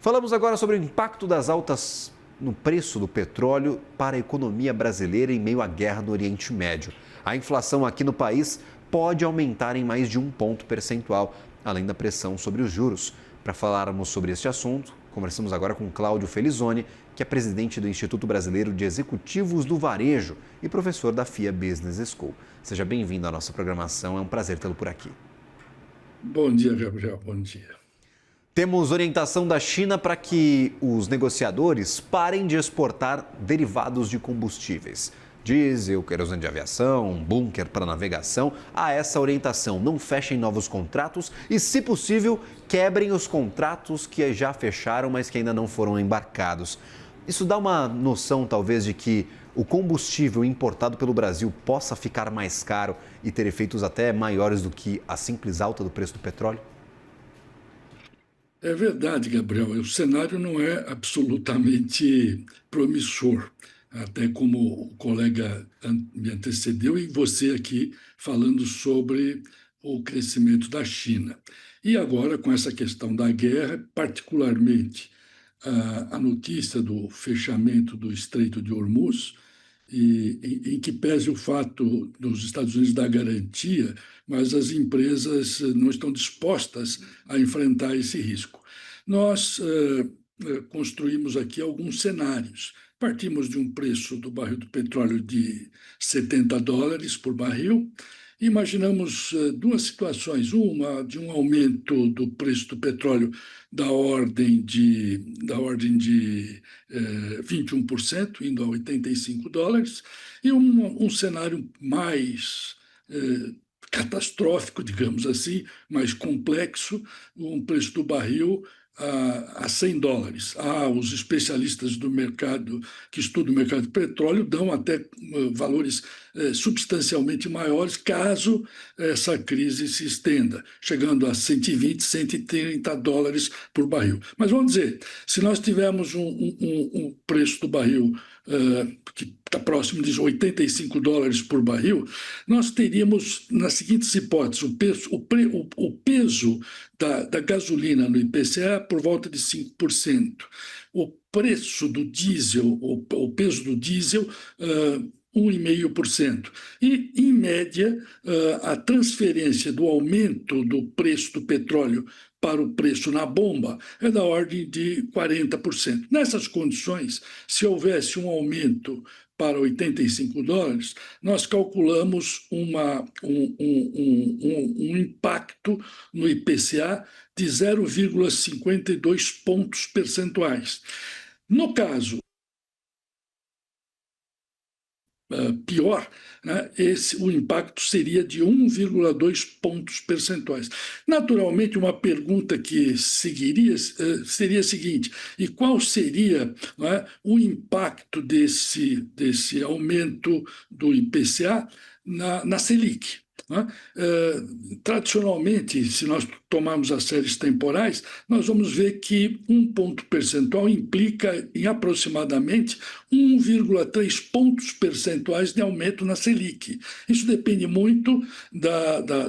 Falamos agora sobre o impacto das altas no preço do petróleo para a economia brasileira em meio à guerra no Oriente Médio. A inflação aqui no país pode aumentar em mais de 1 ponto percentual, além da pressão sobre os juros. Para falarmos sobre este assunto, conversamos agora com Cláudio Felizoni, que é presidente do Instituto Brasileiro de Executivos do Varejo e professor da FIA Business School. Seja bem-vindo à nossa programação, é um prazer tê-lo por aqui. Bom dia, Gabriel, bom dia. Temos orientação da China para que os negociadores parem de exportar derivados de combustíveis. Diesel, querosene de aviação, bunker para navegação. Há essa orientação, não fechem novos contratos e, se possível, quebrem os contratos que já fecharam, mas que ainda não foram embarcados. Isso dá uma noção, talvez, de que o combustível importado pelo Brasil possa ficar mais caro e ter efeitos até maiores do que a simples alta do preço do petróleo? É verdade, Gabriel. O cenário não é absolutamente promissor, até como o colega me antecedeu e você aqui falando sobre o crescimento da China. E agora, com essa questão da guerra, particularmente a notícia do fechamento do Estreito de Hormuz, em que pese o fato dos Estados Unidos dar garantia, mas as empresas não estão dispostas a enfrentar esse risco. Nós construímos aqui alguns cenários. Partimos de um preço do barril do petróleo de $70 por barril. Imaginamos duas situações. Uma de um aumento do preço do petróleo da ordem de 21%, indo a $85, e um cenário mais catastrófico, digamos assim, mais complexo, um preço do barril a $100. Os especialistas do mercado, que estudam o mercado de petróleo, dão até valores substancialmente maiores caso essa crise se estenda, chegando a $120, $130 por barril. Mas vamos dizer, se nós tivermos um preço do barril que está próximo de $85 por barril, nós teríamos, nas seguintes hipóteses, o peso da gasolina no IPCA por volta de 5%. O preço do diesel, o peso do diesel, 1,5%. E, em média, a transferência do aumento do preço do petróleo para o preço na bomba é da ordem de 40%. Nessas condições, se houvesse um aumento para $85, nós calculamos um impacto no IPCA de 0,52 pontos percentuais. No caso pior, né, o impacto seria de 1,2 pontos percentuais. Naturalmente, uma pergunta que seguiria seria a seguinte: e qual seria, né, o impacto desse aumento do IPCA na Selic? Tradicionalmente, se nós tomarmos as séries temporais, nós vamos ver que 1 ponto percentual implica em aproximadamente 1,3 pontos percentuais de aumento na Selic. Isso depende muito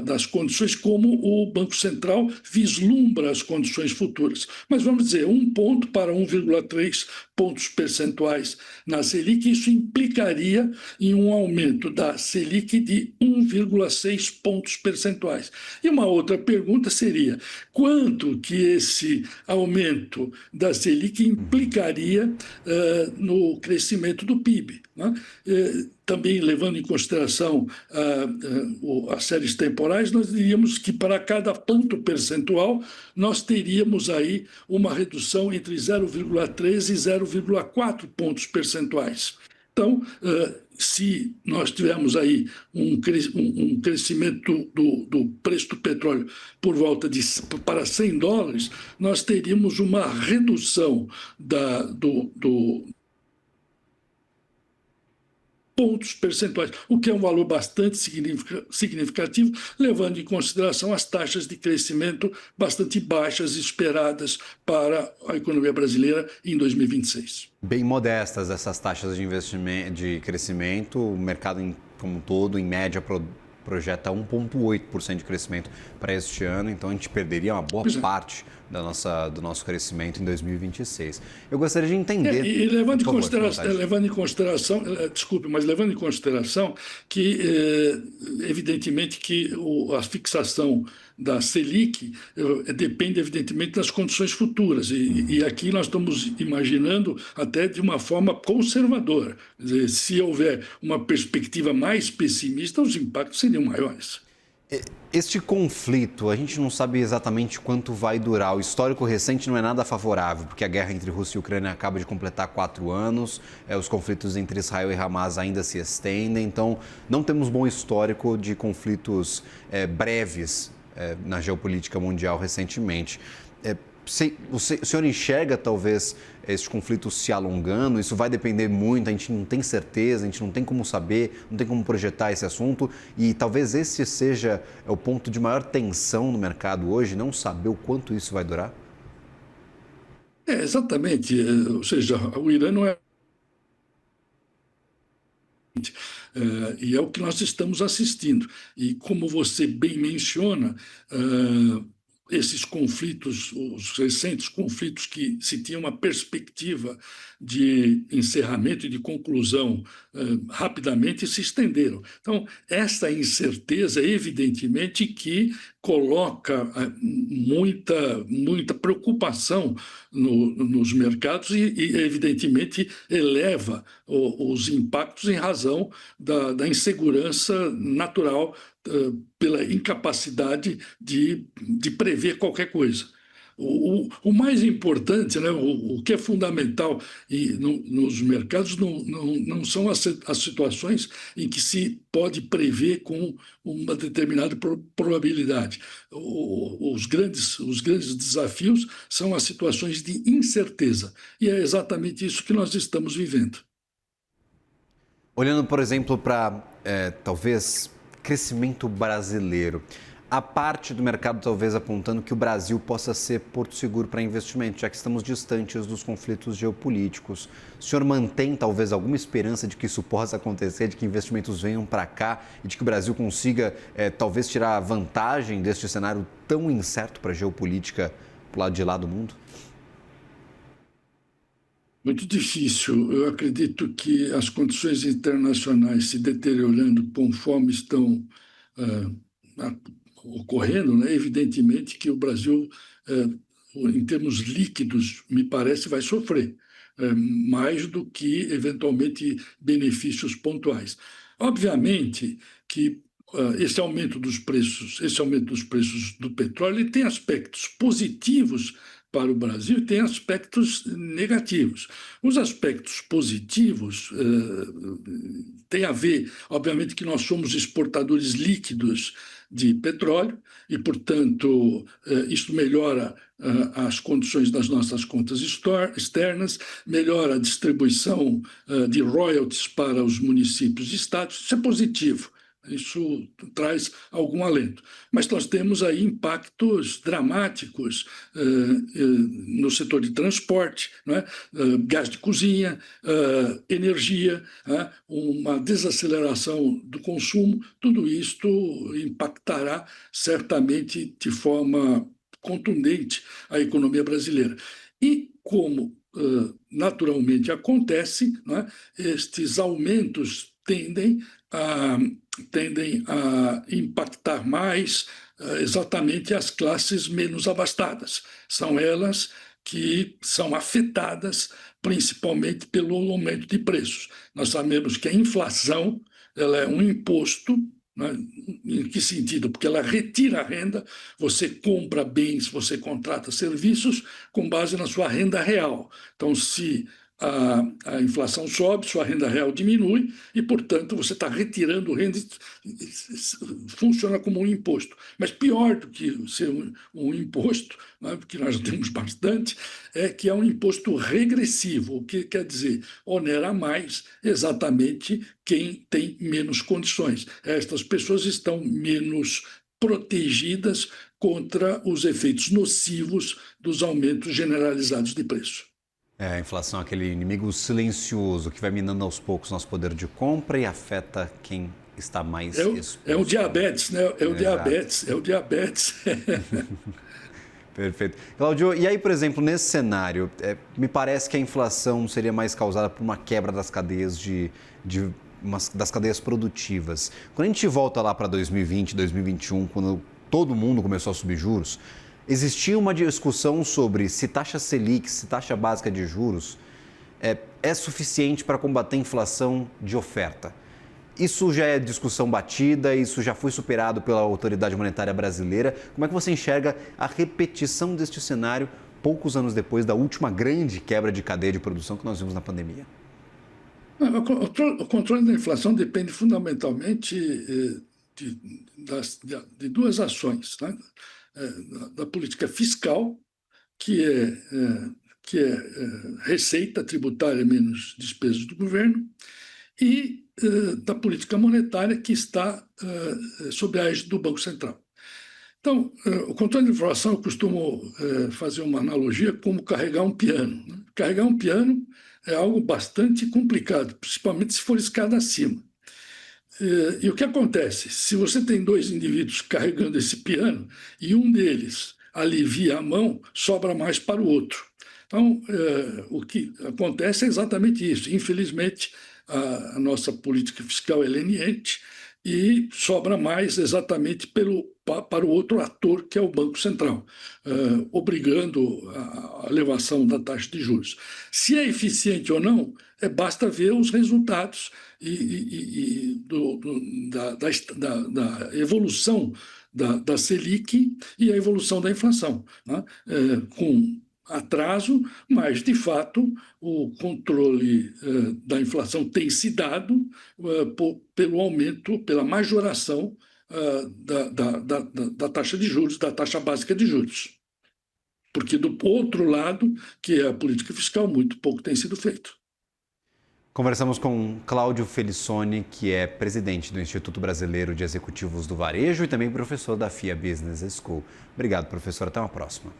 das condições, como o Banco Central vislumbra as condições futuras. Mas vamos dizer, 1 ponto para 1,3 pontos percentuais na Selic, isso implicaria em um aumento da Selic de 1,6 pontos percentuais. E uma outra pergunta seria: quanto que esse aumento da Selic implicaria no crescimento do PIB? Né? Também levando em consideração as séries temporais, nós diríamos que para cada ponto percentual nós teríamos aí uma redução entre 0,3 e 0,4 pontos percentuais. Então, se nós tivermos aí um crescimento do preço do petróleo por volta para $100, nós teríamos uma redução do pontos percentuais, o que é um valor bastante significativo, levando em consideração as taxas de crescimento bastante baixas esperadas para a economia brasileira em 2026. Bem modestas essas taxas de investimento, de crescimento, o mercado como um todo, em média, projeta 1,8% de crescimento para este ano, então a gente perderia uma boa parte do nosso crescimento em 2026. Eu gostaria de entender... E levando em por favor, consideração, levando em consideração que, evidentemente, que a fixação da Selic depende, evidentemente, das condições futuras. E aqui nós estamos imaginando até de uma forma conservadora. Quer dizer, se houver uma perspectiva mais pessimista, os impactos seriam maiores. Este conflito, a gente não sabe exatamente quanto vai durar. O histórico recente não é nada favorável, porque a guerra entre Rússia e Ucrânia acaba de completar 4 anos, os conflitos entre Israel e Hamas ainda se estendem, então não temos bom histórico de conflitos breves na geopolítica mundial recentemente. O senhor enxerga, talvez, esse conflito se alongando? Isso vai depender muito, a gente não tem certeza, a gente não tem como saber, não tem como projetar esse assunto. E talvez esse seja o ponto de maior tensão no mercado hoje, não saber o quanto isso vai durar? Exatamente. Ou seja, o Irã não é... E é o que nós estamos assistindo. E como você bem menciona, esses conflitos, os recentes conflitos que se tinha uma perspectiva de encerramento e de conclusão rapidamente se estenderam. Então, essa incerteza, evidentemente, que coloca muita preocupação nos mercados e, evidentemente, eleva os impactos em razão da insegurança natural pela incapacidade de prever qualquer coisa. O mais importante, né, o que é fundamental nos mercados não são as situações em que se pode prever com uma determinada probabilidade. Os grandes desafios são as situações de incerteza. E é exatamente isso que nós estamos vivendo. Olhando, por exemplo, para talvez crescimento brasileiro, há parte do mercado talvez apontando que o Brasil possa ser porto seguro para investimento, já que estamos distantes dos conflitos geopolíticos. O senhor mantém talvez alguma esperança de que isso possa acontecer, de que investimentos venham para cá e de que o Brasil consiga talvez tirar vantagem deste cenário tão incerto para a geopolítica para o lado de lá do mundo? Muito difícil. Eu acredito que as condições internacionais se deteriorando conforme estão ocorrendo, né? Evidentemente que o Brasil, em termos líquidos, me parece, vai sofrer mais do que, eventualmente, benefícios pontuais. Obviamente que esse aumento dos preços do petróleo ele tem aspectos positivos para o Brasil e tem aspectos negativos. Os aspectos positivos têm a ver, obviamente, que nós somos exportadores líquidos de petróleo e, portanto, isso melhora as condições das nossas contas externas, melhora a distribuição de royalties para os municípios e estados. Isso é positivo. Isso traz algum alento. Mas nós temos aí impactos dramáticos no setor de transporte, não é? Gás de cozinha, energia, uma desaceleração do consumo. Tudo isto impactará certamente de forma contundente a economia brasileira. E como naturalmente acontece, não é? Estes aumentos tendem a impactar mais exatamente as classes menos abastadas. São elas que são afetadas principalmente pelo aumento de preços. Nós sabemos que a inflação ela é um imposto. Em que sentido? Porque ela retira a renda, você compra bens, você contrata serviços com base na sua renda real. Então, se a inflação sobe, sua renda real diminui e, portanto, você está retirando renda, funciona como um imposto. Mas pior do que ser um imposto, né, porque nós temos bastante, é que é um imposto regressivo, o que quer dizer onera mais exatamente quem tem menos condições. Estas pessoas estão menos protegidas contra os efeitos nocivos dos aumentos generalizados de preço. A inflação é aquele inimigo silencioso que vai minando aos poucos nosso poder de compra e afeta quem está mais exposto. É o diabetes, né? É o diabetes. Perfeito. Cláudio, e aí, por exemplo, nesse cenário, me parece que a inflação seria mais causada por uma quebra das cadeias das cadeias produtivas. Quando a gente volta lá para 2020, 2021, quando todo mundo começou a subir juros, existia uma discussão sobre se taxa Selic, se taxa básica de juros é suficiente para combater a inflação de oferta. Isso já é discussão batida, isso já foi superado pela autoridade monetária brasileira. Como é que você enxerga a repetição deste cenário poucos anos depois da última grande quebra de cadeia de produção que nós vimos na pandemia? O controle da inflação depende fundamentalmente de duas ações, né? Da política fiscal, que é receita tributária menos despesas do governo, e da política monetária, que está sob a égide do Banco Central. Então, o controle da inflação, eu costumo fazer uma analogia como carregar um piano, né? Carregar um piano é algo bastante complicado, principalmente se for escada acima. E o que acontece? Se você tem dois indivíduos carregando esse piano e um deles alivia a mão, sobra mais para o outro. Então, o que acontece é exatamente isso. Infelizmente, a nossa política fiscal é leniente e sobra mais exatamente para o outro ator, que é o Banco Central, obrigando a elevação da taxa de juros. Se é eficiente ou não, basta ver os resultados da evolução da Selic e a evolução da inflação, né? Com atraso, mas, de fato, o controle da inflação tem se dado pelo aumento, pela majoração da taxa de juros, da taxa básica de juros. Porque, do outro lado, que é a política fiscal, muito pouco tem sido feito. Conversamos com Cláudio Felissoni, que é presidente do Instituto Brasileiro de Executivos do Varejo e também professor da FIA Business School. Obrigado, professor. Até uma próxima.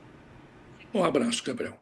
Um abraço, Gabriel.